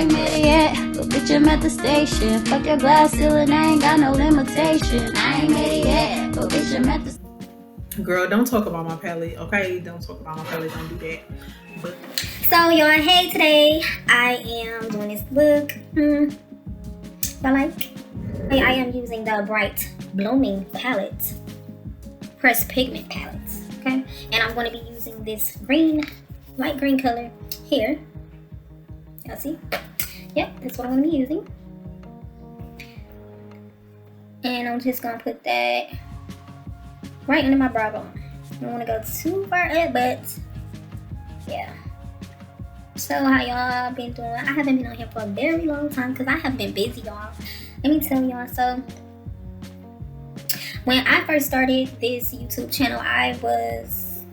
ain't made it yet, but bitch, I'm at the station. Fuck your glass ceiling, I ain't got no limitation. I ain't made it yet, but bitch, I'm at the... Girl, don't talk about my palette, okay? Don't talk about my palette, don't do that. But so y'all, hey, today I am doing this look. I am using the Bright Blooming palette, pressed pigment palette, okay? And I'm going to be using this light green color here. Y'all see? Yep, that's what I'm going to be using. And I'm just going to put that right under my brow bone. I don't want to go too far up, but yeah. So how y'all been doing? I haven't been on here for a very long time because I have been busy, y'all. Let me tell y'all. So when I first started this YouTube channel, I was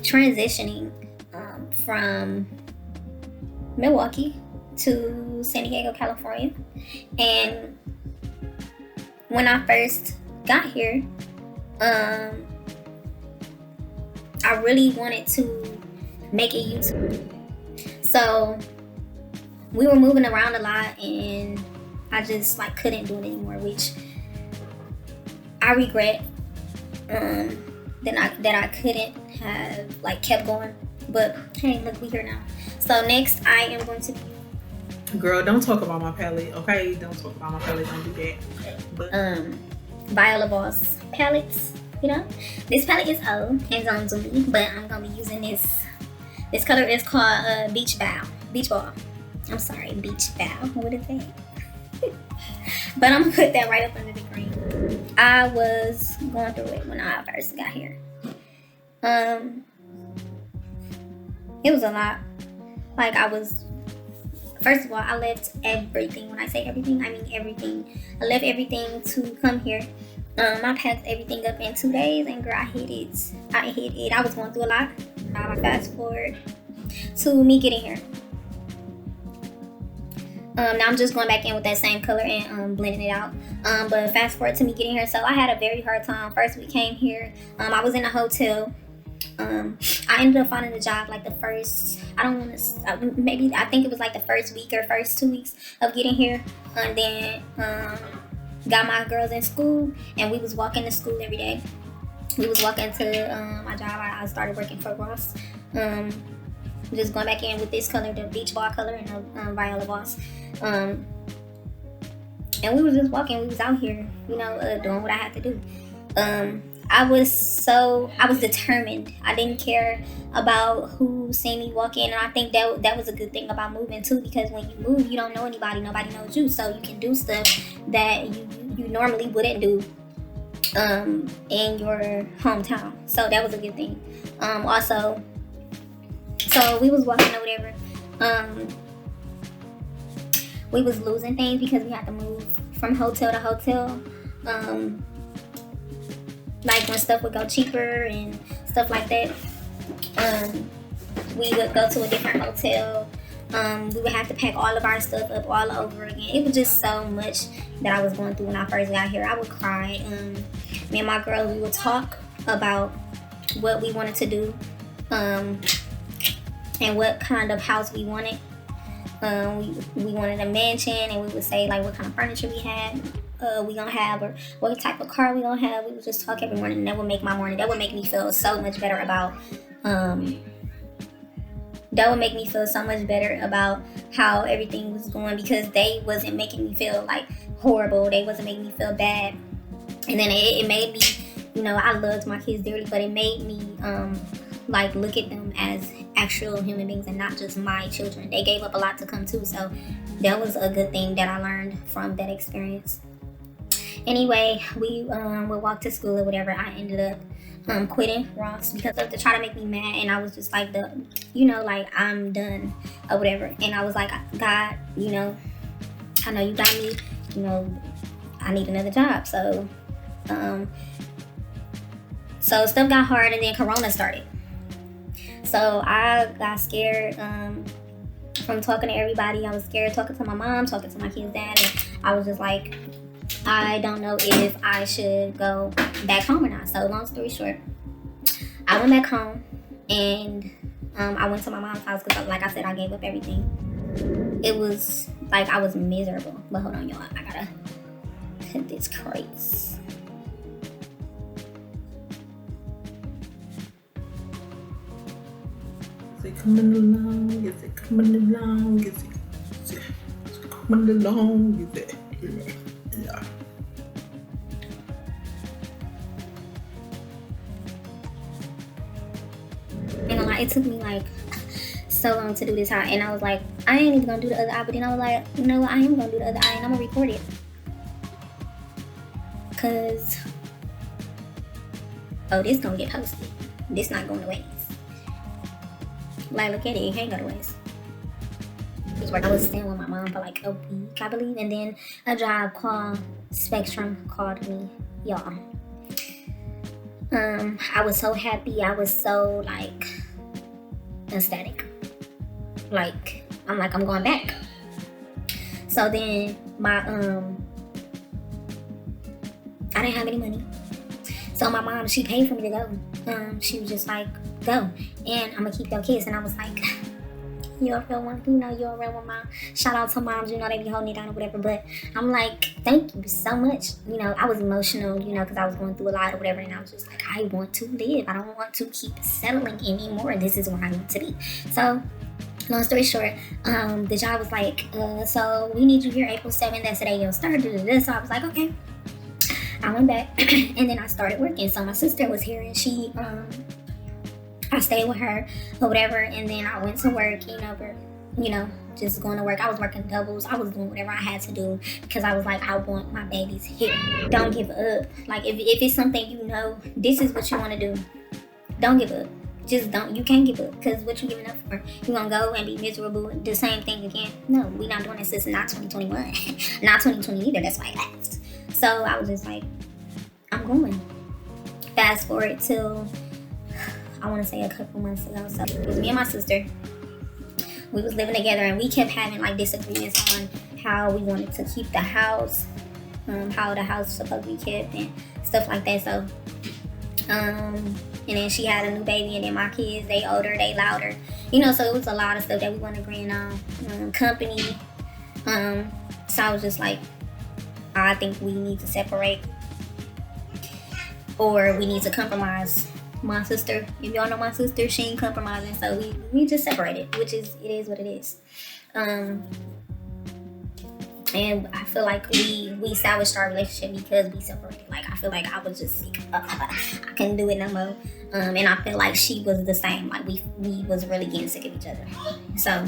transitioning from Milwaukee to San Diego, California. And when I first got here, I really wanted to make a YouTube. So we were moving around a lot and I just couldn't do it anymore, which I regret that I couldn't have kept going. But hey, look, we here now. So next I am going to be... Girl, don't talk about my palette, okay? Don't talk about my palette, don't do that. But Viola Voss palettes, you know. This palette is old and it's on to me, but I'm gonna be using this. This color is called Beach Ball. I'm sorry, Beach Ball. What is that? But I'm gonna put that right up under the green. I was going through it when I first got here. It was a lot. First of all, I left everything. When I say everything, I mean everything. I left everything to come here. I packed everything up in 2 days, and girl, I hit it. I was going through a lot. I fast forward to me getting here. Now I'm just going back in with that same color and blending it out. But fast forward to me getting here. So I had a very hard time. First we came here. I was in a hotel. I ended up finding a job the first, I think it was the first week or first 2 weeks of getting here. And then got my girls in school, and we was walking to school every day. We was walking to my job. I started working for Ross. Just going back in with this color, the Beach Ball color, and the Viola Voss. And we was just walking. We was out here, doing what I had to do. I was determined. I didn't care about who seen me walking, and I think that was a good thing about moving too, because when you move, you don't know anybody, nobody knows you, so you can do stuff that you normally wouldn't do in your hometown. So that was a good thing. Also, so we was walking or whatever. We was losing things because we had to move from hotel to hotel. When stuff would go cheaper and stuff like that, we would go to a different hotel. We would have to pack all of our stuff up all over again. It was just so much that I was going through when I first got here. I would cry. Me and my girl, we would talk about what we wanted to do and what kind of house we wanted. We wanted a mansion, and we would say what kind of furniture we had. We gonna have, or what type of car we gonna have. We would just talk every morning, and that would make my morning. That would make me feel so much better about how everything was going, because they wasn't making me feel horrible. They wasn't making me feel bad. And then it made me, I loved my kids dearly, but it made me look at them as actual human beings and not just my children. They gave up a lot to come too, so that was a good thing that I learned from that experience. Anyway, we would walk to school or whatever. I ended up quitting Ross because of to try to make me mad, and I was just I'm done or whatever. And I was like, God, I know you got me. I need another job. So stuff got hard, and then Corona started. So I got scared from talking to everybody. I was scared talking to my mom, talking to my kid's dad, and I was just like, I don't know if I should go back home or not. So long story short, I went back home, and I went to my mom's house because, like I said, I gave up everything. it was like I was miserable. But hold on, y'all. I gotta cut this crease. Is it coming along? Is it coming along? Is it coming along? Is it? Yeah. And it took me like so long to do this eye, and I was like, I ain't even gonna do the other eye, but then I was like, you know what, I am gonna do the other eye and I'm gonna record it. Cause this gonna get posted. This not going to waste. Like, look at it, it can't go to waste. I was staying with my mom for like a week, I believe, and then a job called Spectrum called me, y'all. I was so happy. I was so like ecstatic. Like I'm going back. So then my I didn't have any money. So my mom, she paid for me to go. She was just like, go, and I'm gonna keep your kids. And I was like, you're a real one, you know, you're a real one, mom. Shout out to moms, you know, they be holding it down or whatever. But I'm like, thank you so much. You know, I was emotional, you know, because I was going through a lot or whatever. And I was just like, I want to live. I don't want to keep settling anymore. This is where I want to be. So long story short, the job was like, so we need you here April 7th. That's the day you'll start. So I was like, okay. I went back and then I started working. So my sister was here and she, I stayed with her or whatever. And then I went to work, just going to work. I was working doubles. I was doing whatever I had to do because I was like, I want my babies here. Don't give up. Like if it's something you know, this is what you want to do. Don't give up. Just don't. You can't give up because what you giving up for? You gonna go and be miserable, the same thing again? No, we not doing this. This is not 2021, not 2020 either. That's why it lasts. So I was just like, I'm going. Fast forward till I want to say a couple months ago. So it was me and my sister. We was living together and we kept having like disagreements on how we wanted to keep the house, how the house was supposed to be kept and stuff like that. So, and then she had a new baby and then my kids, they older, they louder. So it was a lot of stuff that we weren't agreeing on. Company. So I was just like, I think we need to separate or we need to compromise. My sister, if y'all know my sister, she ain't compromising, so we just separated, which is, it is what it is. And I feel like we salvaged our relationship because we separated. Like I feel like I was just sick. I couldn't do it no more. And I feel like she was the same. Like we was really getting sick of each other. So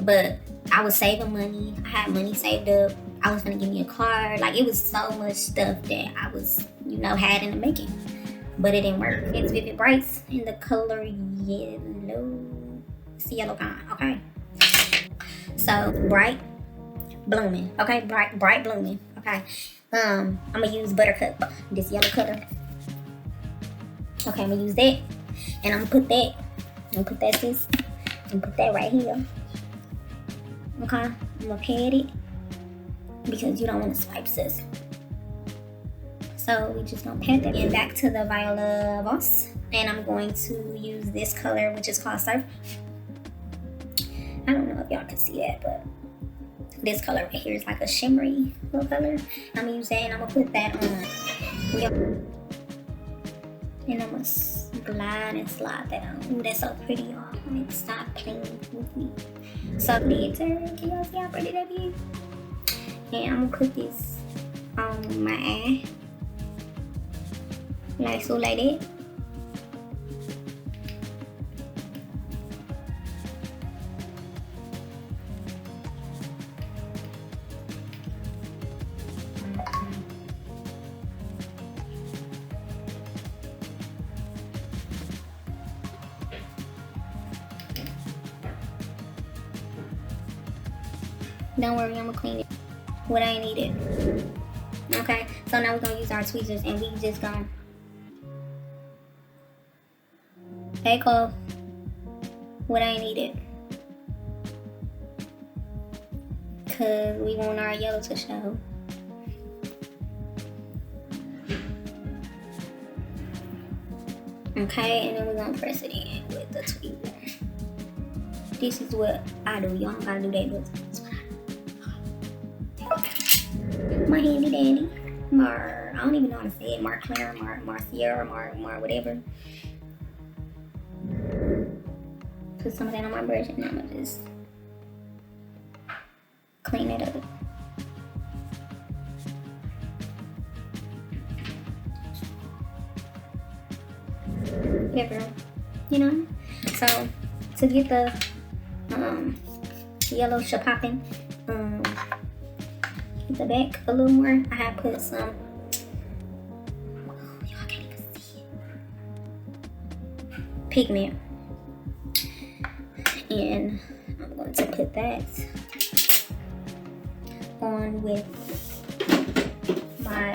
but I was saving money. I had money saved up. I was gonna give me a car. Like it was so much stuff that I was, had in the making. But it didn't work. It's Vivid Brights in the color yellow. It's the yellow kind, okay? So bright blooming, okay? Bright blooming, okay? I'm gonna use Buttercup, this yellow color. Okay, I'm gonna use that. And I'm gonna put that. I'm gonna put that right here. Okay, I'm gonna pat it because you don't want to swipe, sis. So we just gonna pat that. And back to the Viola Voss, and I'm going to use this color, which is called Surf. I don't know if y'all can see that, but this color right here is like a shimmery little color. I'm gonna use that, and I'm gonna put that on. Yep. And I'm gonna glide and slide that on. Ooh, that's so pretty, y'all. Like, stop playing with me. So glitter, can y'all see how pretty that is? And I'm gonna put this on my eye. Like so, like that. Don't worry, I'm gonna clean it. What I needed. Okay, so now we're gonna use our tweezers and we just gonna. Hey Cole, what I needed. Cause we want our yellow to show. Okay, and then we're gonna press it in with the tweezer. This is what I do. Y'all don't gotta do that, but that's what I do. My handy dandy. I don't even know how to say it. Marclair, Marcier, Mar, whatever. Put some of that on my brush and I'm gonna just clean it up. Whatever, you know. So to get the yellow shit popping, the back a little more, I have put some, y'all can't even see it, pigment, and I'm going to put that on with my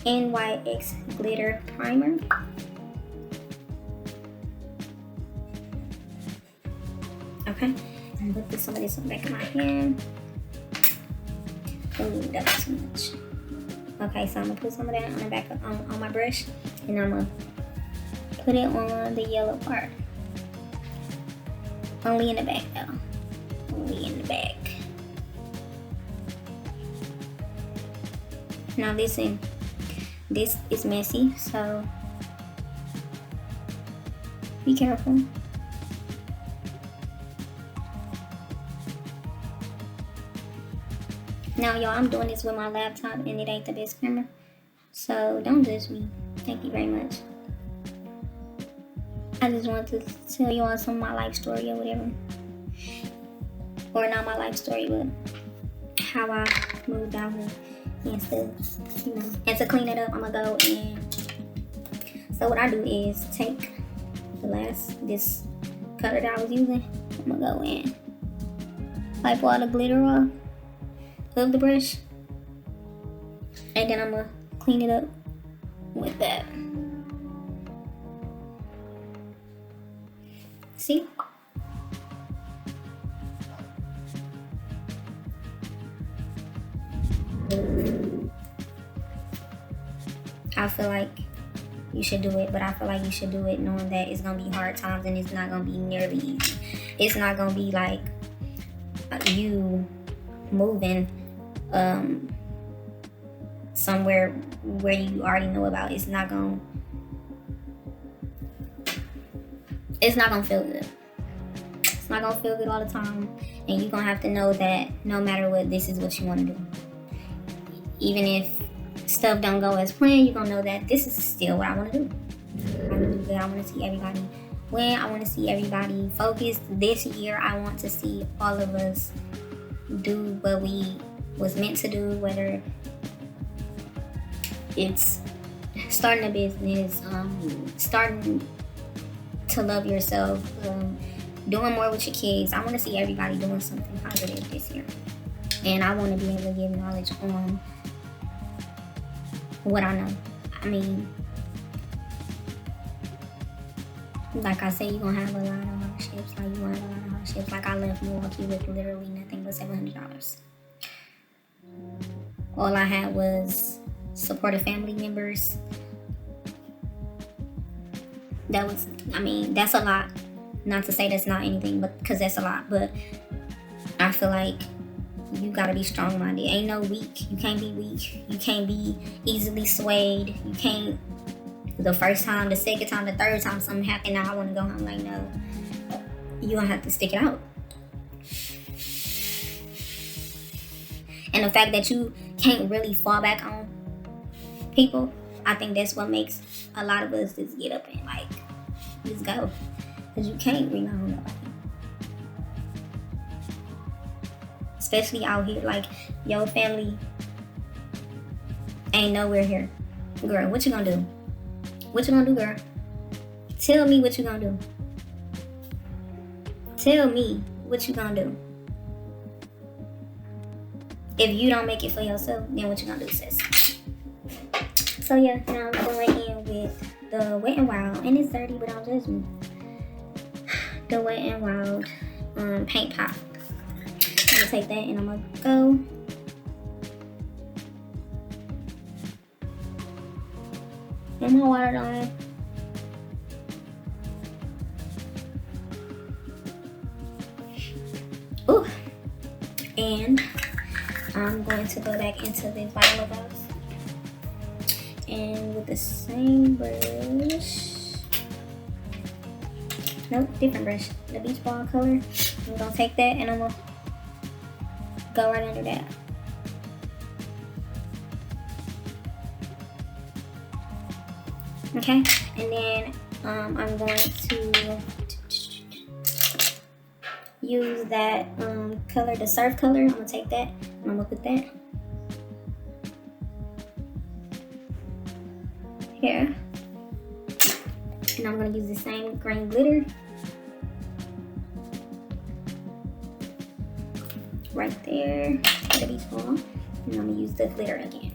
NYX glitter primer. Okay, I'm gonna put some of this on the back of my hand. Oh, that was too much. Okay, so I'm gonna put some of that on the back of, on my brush, and I'm gonna put it on the yellow part. Only in the back though. Only in the back. Now listen, this is messy, so be careful. Now y'all, I'm doing this with my laptop and it ain't the best camera, so don't judge me. Thank you very much. I just wanted to tell you all some of my life story or whatever. Or not my life story, but how I moved out here and stuff, you know. And to clean it up, I'm gonna go and, so what I do is take this cutter that I was using, I'm gonna go and wipe all the glitter off of the brush, and then I'm gonna clean it up with that. See? I feel like you should do it, but I feel like you should do it knowing that it's gonna be hard times and it's not gonna be nearly easy. It's not gonna be like you moving somewhere where you already know about. It's not gonna feel good. It's not gonna feel good all the time, and you're gonna have to know that no matter what, this is what you want to do. Even if stuff don't go as planned, you're gonna know that this is still what I want to do. I want to do good. I want to see everybody win. I want to see everybody focused. This year, I want to see all of us do what we was meant to do, whether it's starting a business, starting to love yourself, doing more with your kids. I want to see everybody doing something positive this year, and I want to be able to give knowledge on what I know. I mean, like I said, you're gonna have a lot of hardships. Like you want a lot of hardships. Like I left Milwaukee with literally nothing but $700. All I had was supportive family members. That's a lot. Not to say that's not anything, but because that's a lot. But I feel like you gotta be strong-minded. Ain't no weak. You can't be weak. You can't be easily swayed. You can't, the first time, the second time, the third time something happened, now I want to go home. Like, no. You're gonna have to stick it out. And the fact that you can't really fall back on people, I think that's what makes a lot of us just get up and like, just go. Because you can't rely on nobody. Especially out here, like, your family ain't nowhere here. Girl, what you gonna do? What you gonna do, girl? Tell me what you gonna do. Tell me what you gonna do. If you don't make it for yourself, then what you gonna do, sis? So yeah, now I'm going in with the Wet n Wild, and it's dirty, but don't judge me. The Wet n Wild paint pot. I'm gonna take that and I'm gonna go. Get my water on. And I'm going to go back into this violet box. And with the same brush, nope, different brush, the beach ball color, I'm gonna take that and I'm gonna go right under that. Okay, and then I'm going to use that color, the surf color. I'm gonna take that and I'm gonna put that here, and I'm gonna use the same green glitter right there for the beach ball, and I'm gonna use the glitter again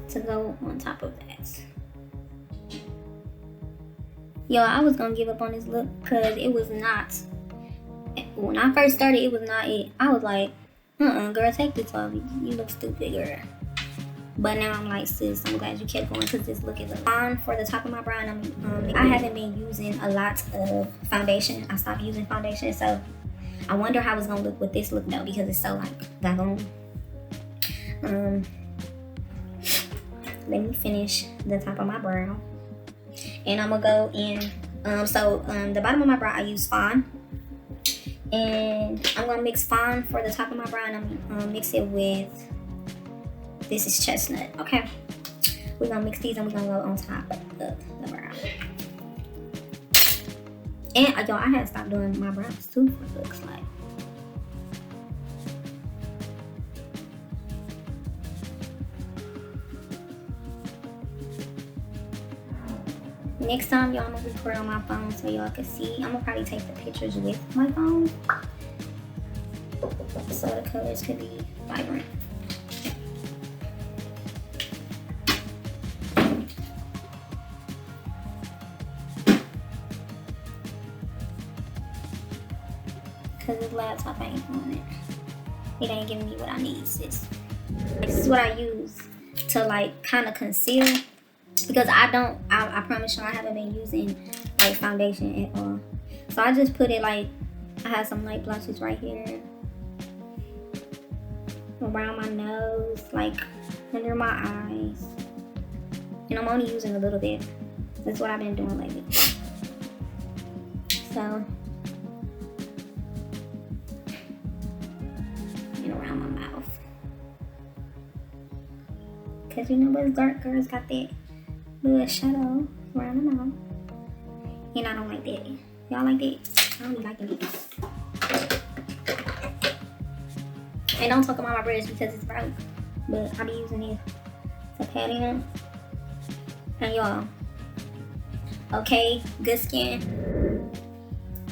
to go on top of that. Yo, I was gonna give up on this look because it was not, when I first started, it was not it. I was like, girl, take this off. You look stupid, girl. But now I'm like, sis, I'm glad you kept going because this look is on for the top of my brow. And I haven't been using a lot of foundation. I stopped using foundation, so I wonder how it's gonna look with this look though, because it's so like gone. Let me finish the top of my brow, and I'm gonna go in. The bottom of my brow I use Fawn, and I'm gonna mix Fawn for the top of my brow, and I'm gonna mix it with, this is Chestnut. Okay, we're gonna mix these and we're gonna go on top of the brow. And y'all, I had to stop doing my brows too, for looks like. Next time, y'all, I'm gonna record on my phone so y'all can see. I'm gonna probably take the pictures with my phone so the colors could be vibrant. Cause this laptop ain't on it. It ain't giving me what I need, sis. This is what I use to like kind of conceal. Because I promise you I haven't been using like foundation at all. So I just put it like, I have some light blushes right here, around my nose, like under my eyes. And I'm only using a little bit. That's what I've been doing lately. So, and around my mouth. Cause you know what, dark girls got that little shadow around the mouth. And I don't like that. Y'all like that? I don't be liking it. And don't talk about my brush because it's broke. But I be using it to pat in. And y'all, okay, good skin.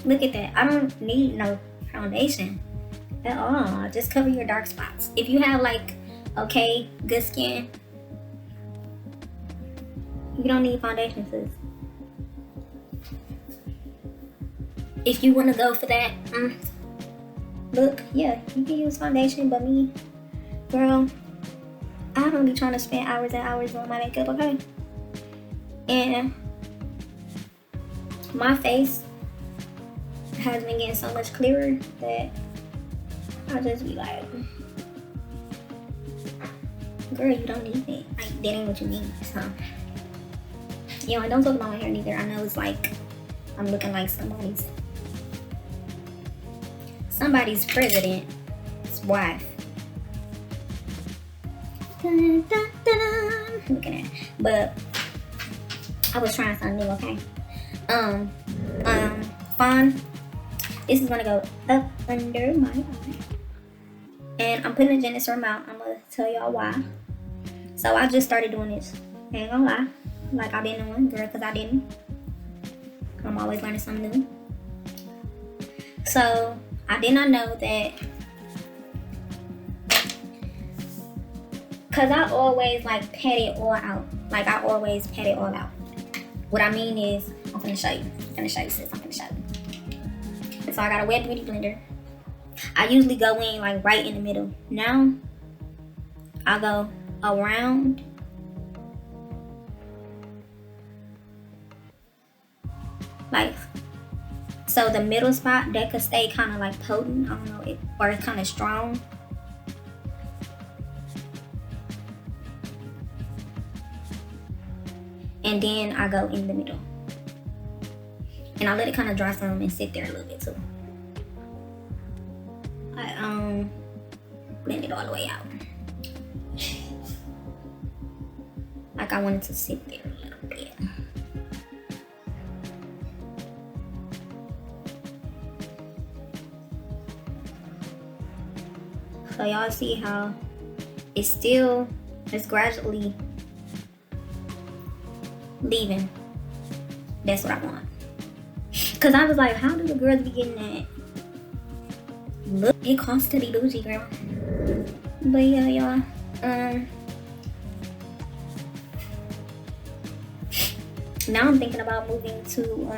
Look at that. I don't need no foundation at all. Just cover your dark spots. If you have like, okay, good skin, you don't need foundation, sis. If you want to go for that, look, yeah, you can use foundation, but me, girl, I don't be trying to spend hours and hours on my makeup, okay? And my face has been getting so much clearer that I just be like, girl, you don't need it. Like, that ain't what you need, so. You know, I don't talk about my hair neither. I know it's like I'm looking like somebody's president's wife. Dun, dun, dun, dun. Looking at, but I was trying something new. Okay. Fawn. This is gonna go up under my eye, and I'm putting a Genesis amount. I'm gonna tell y'all why. So I just started doing this. Ain't gonna lie. Like I've been doing, girl, because I didn't. I'm always learning something new. So I did not know that, because I always like pat it all out. Like I always pat it all out. What I mean is, I'm finna show you. Sis. I'm finna show you. So I got a wet beauty blender. I usually go in like right in the middle. Now I go around. Like So the middle spot, that could stay kind of like potent, I don't know, or it's kind of strong. And then I go in the middle. And I let it kind of dry some and sit there a little bit too. I blend it all the way out. Like I wanted to sit there a little bit. So y'all see how it's gradually leaving. That's what I want. Cause I was like, how do the girls be getting that? Look, it costs to be bougie, girl. But yeah, y'all. Now I'm thinking about moving to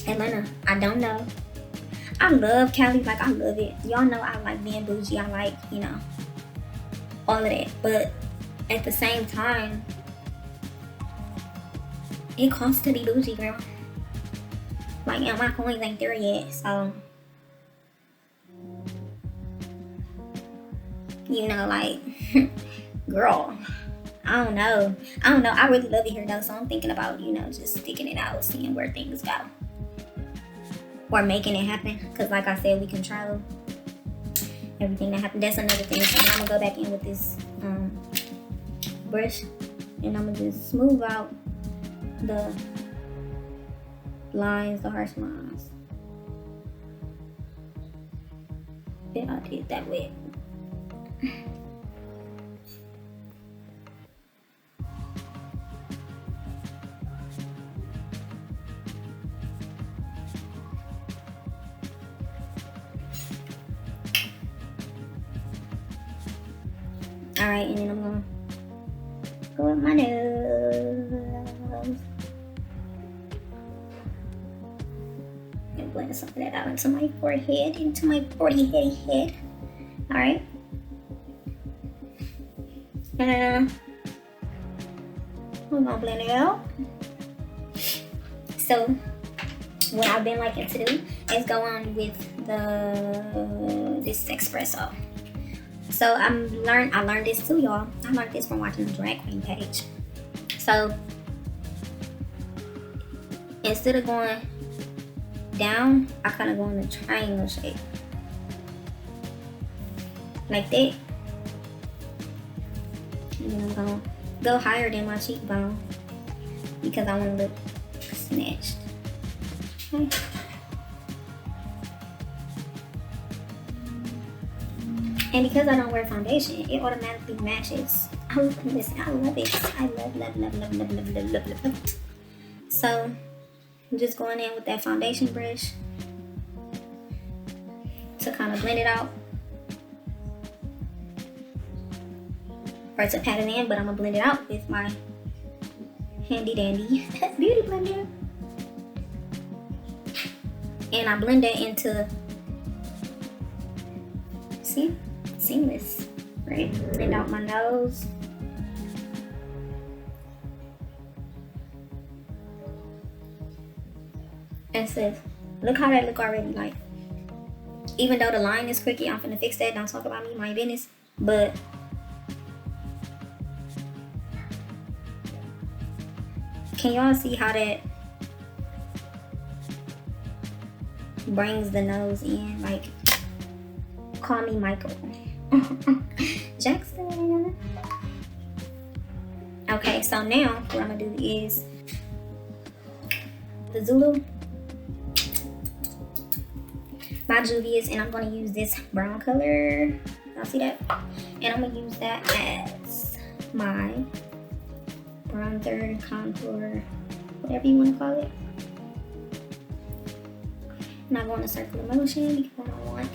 Atlanta. I don't know. I love Cali, like I love it. Y'all know I like being bougie. I like, you know, all of that. But at the same time, it costs to be bougie, girl. Like, and my coins ain't there yet, so you know, like, girl, I don't know. I really love it here though, so I'm thinking about, you know, just sticking it out, seeing where things go, or making it happen. Cause like I said, we can travel. Everything that happened. That's another thing. So I'm gonna go back in with this brush, and I'm gonna just smooth out the lines, the harsh lines. Yeah, I did that way. Alright, and then I'm gonna go with my nose and blend some of that out into my forehead, into my 40 head. Alright. And we're gonna blend it out. So what I've been liking to do is go on with this espresso. So I learned this too, y'all. I learned this from watching the drag queen page. So instead of going down, I kind of go in the triangle shape, like that. And then I'm gonna go higher than my cheekbone because I want to look snatched. Okay. And because I don't wear foundation, it automatically matches. I love it. I love, love. So I'm just going in with that foundation brush to kind of blend it out. Or to pat it in, but I'm gonna blend it out with my handy dandy beauty blender. And I blend it into, see? Seamless, right? Blend out my nose. And so, look how that look already. Like, even though the line is crooked, I'm finna fix that. Don't talk about me, my business. But can y'all see how that brings the nose in? Like, call me Michael Jackson. Okay, so now what I'm gonna do is the Zulu by Juvia's, and I'm gonna use this brown color. Y'all see that? And I'm gonna use that as my bronzer, contour, whatever you want to call it. I'm not going to circular motion because I don't want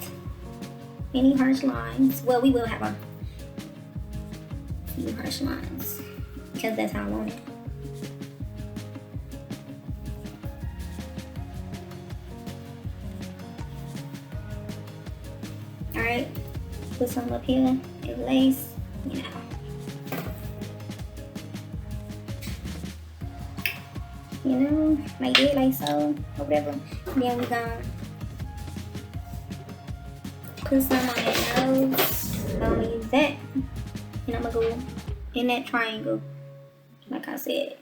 any harsh lines. Well, we will have a few harsh lines because that's how I want it. Alright, put some up here, it lace, you know. you know, like it, like so, or whatever. And then we gonna put some on that nose. I'm gonna use that, and I'm gonna go in that triangle, like I said.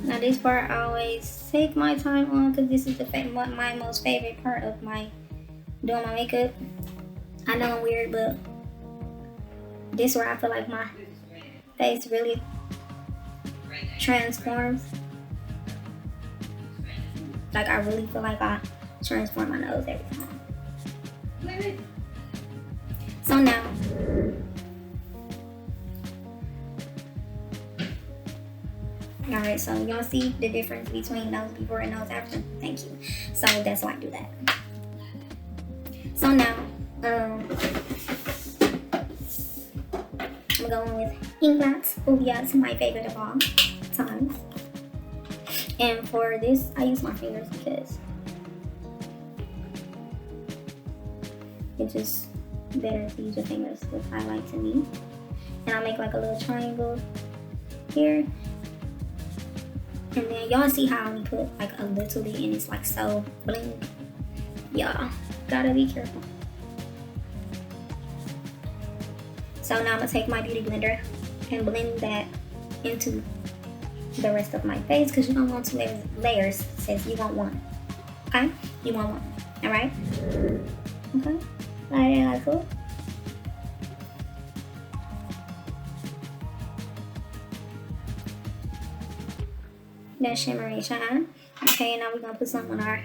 Now this part I always take my time on because this is my most favorite part of my doing my makeup. I know I'm weird, but this is where I feel like my face really transforms. Like I really feel like I transform my nose every time. So now, alright, so y'all see the difference between nose before and nose after? Thank you. So that's why I do that. So now, I'm going with ink dots. Oh yeah, it's my favorite of all times. And for this, I use my fingers because it's just better to use your fingers with highlight to me. And I'll make like a little triangle here. And then y'all see how I only put like a little bit and it's like so bling. Y'all gotta be careful. So now I'm gonna take my beauty blender and blend that into the rest of my face because you don't want two layers, sis. You want one. Okay? You want one. Alright? Okay? Alright, cool. That shimmer and shine. Okay, now we're gonna put some on our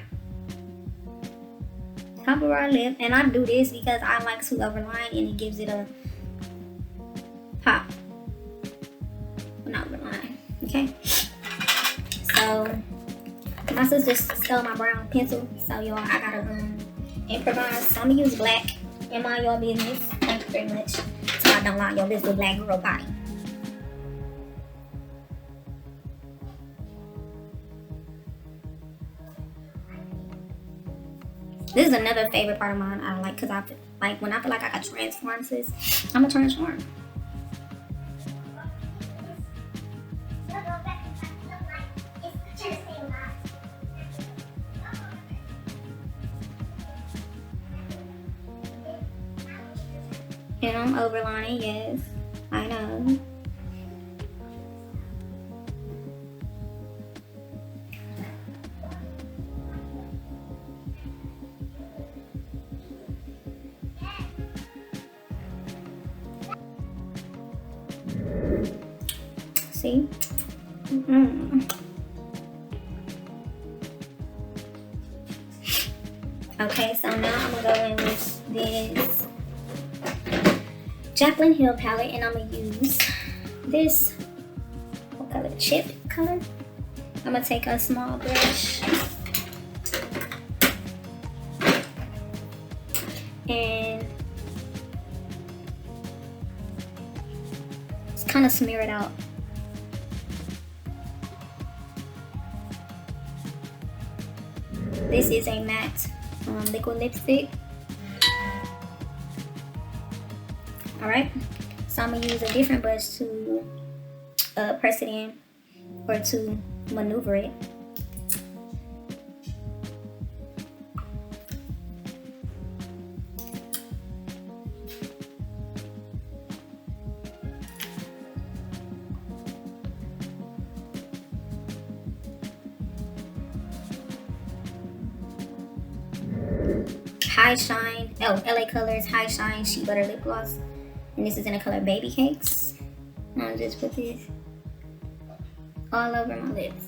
top of our lip. And I do this because I like to overline and it gives it a pop. But not overline. Okay? So my sister stole my brown pencil. So y'all, I gotta improvise. So I'm gonna use black and mind your business. Thank you very much. So I don't lie, y'all. This is the black girl body. This is another favorite part of mine I like because I feel like when I feel like I got transform, sis, I'm a transform. And I'm overlining, yes, I know. See? Okay, so now I'm gonna go in with this Jaclyn Hill palette and I'm gonna use this, what color? Chip color. I'm gonna take a small brush and just kind of smear it out. This is a matte liquid lipstick. Alright, so I'm gonna use a different brush to press it in or to maneuver it. High Shine, LA Colors High Shine Sheet Butter Lip Gloss. And this is in the color Baby Cakes. I'll just put this all over my lips.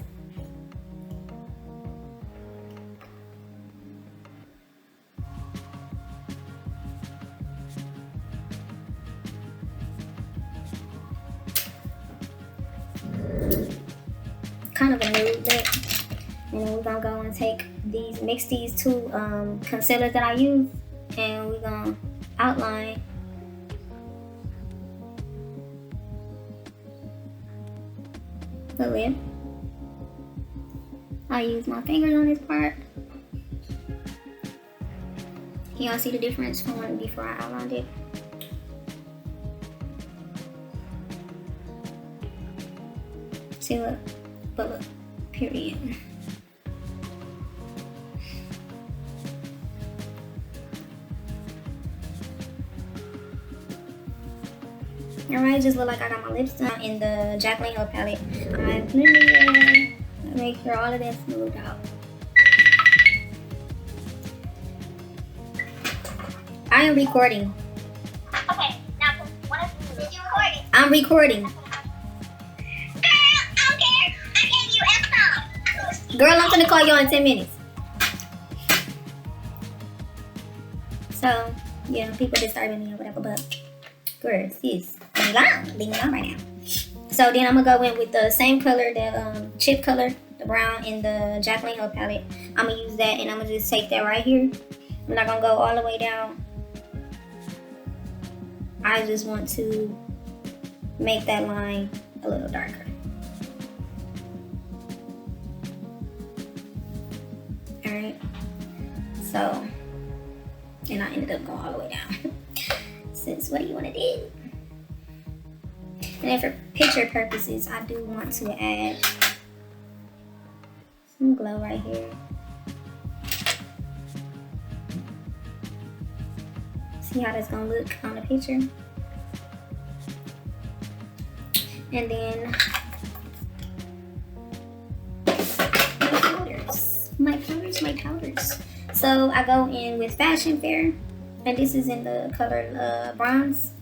Kind of a nude lip. And then we're gonna go and mix these two concealers that I use, and outline. The lip. I use my fingers on this part. Can y'all see the difference from when before I outlined it? See, look, but look, period. Alright, just look like I got my lips done in the Jacqueline Hill palette. I literally make sure all of that smoothed out. I am recording. Okay, now what is you recording? I'm recording. Girl, I don't care. I gave you F-phone. Girl, I'm gonna call you in 10 minutes. So, yeah, people disturbing me or whatever, but girl, sis, leave me alone right now. So then I'm gonna go in with the same color, that chip color, the brown in the Jacqueline Hill palette. I'm gonna use that and I'm gonna just take that right here. I'm not gonna go all the way down. I just want to make that line a little darker. Alright, so, and I ended up going all the way down. Since what do you want to do? And then for picture purposes, I do want to add some glow right here. See how that's gonna look on the picture. And then my powders. So I go in with Fashion Fair, and this is in the color bronze.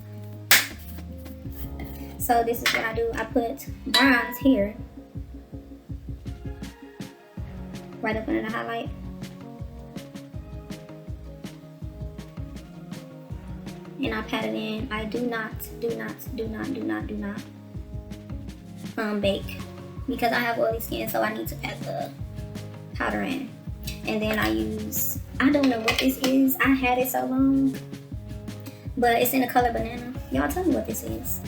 So this is what I do. I put bronze here, right up under the highlight. And I pat it in. I do not bake, because I have oily skin, so I need to pat the powder in. And then I use, I don't know what this is. I had it so long, but it's in the color banana. Y'all tell me what this is.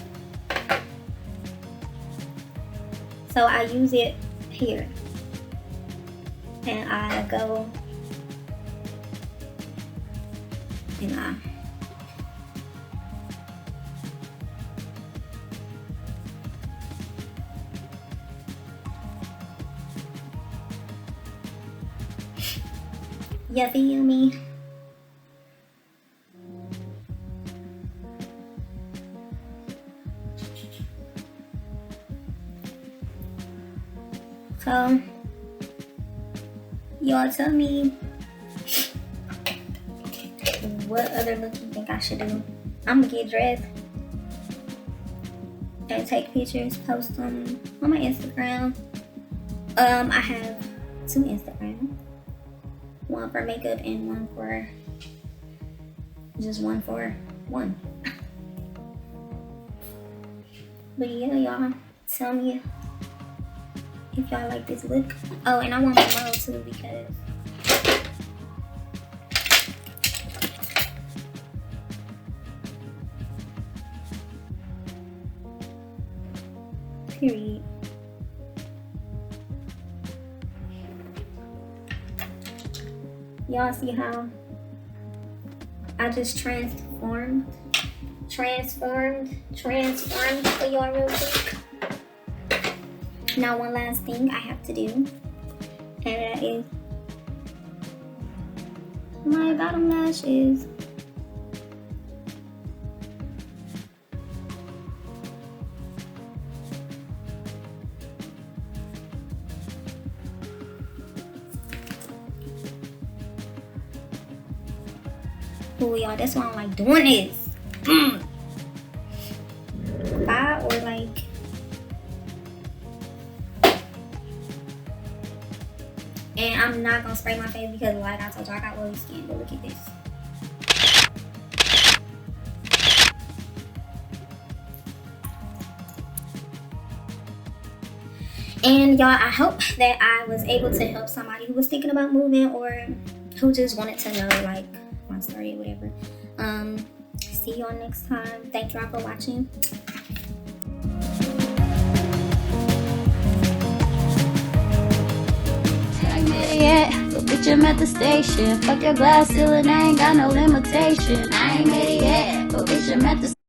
So I use it here, and I go and I you feel me? So, y'all tell me what other look you think I should do. I'm gonna get dressed and take pictures, post them on my Instagram. I have 2 Instagrams. One for makeup and one for just one for one. But yeah, y'all tell me if y'all like this look. Oh, and I want my mole too, because period. Y'all see how I just transformed for y'all real quick. Now one last thing I have to do, and that is my bottom lashes. Oh, y'all, that's why I'm like doing this. Bye, or like, and I'm not gonna spray my face because, like I told you, I got oily skin. But look at this. And y'all, I hope that I was able to help somebody who was thinking about moving, or who just wanted to know like my story or whatever. see y'all next time. Thank y'all for watching. Yeah, but bitch, I'm at the station. Fuck your glass ceiling, I ain't got no limitation. I ain't made it yet, but bitch, I'm at the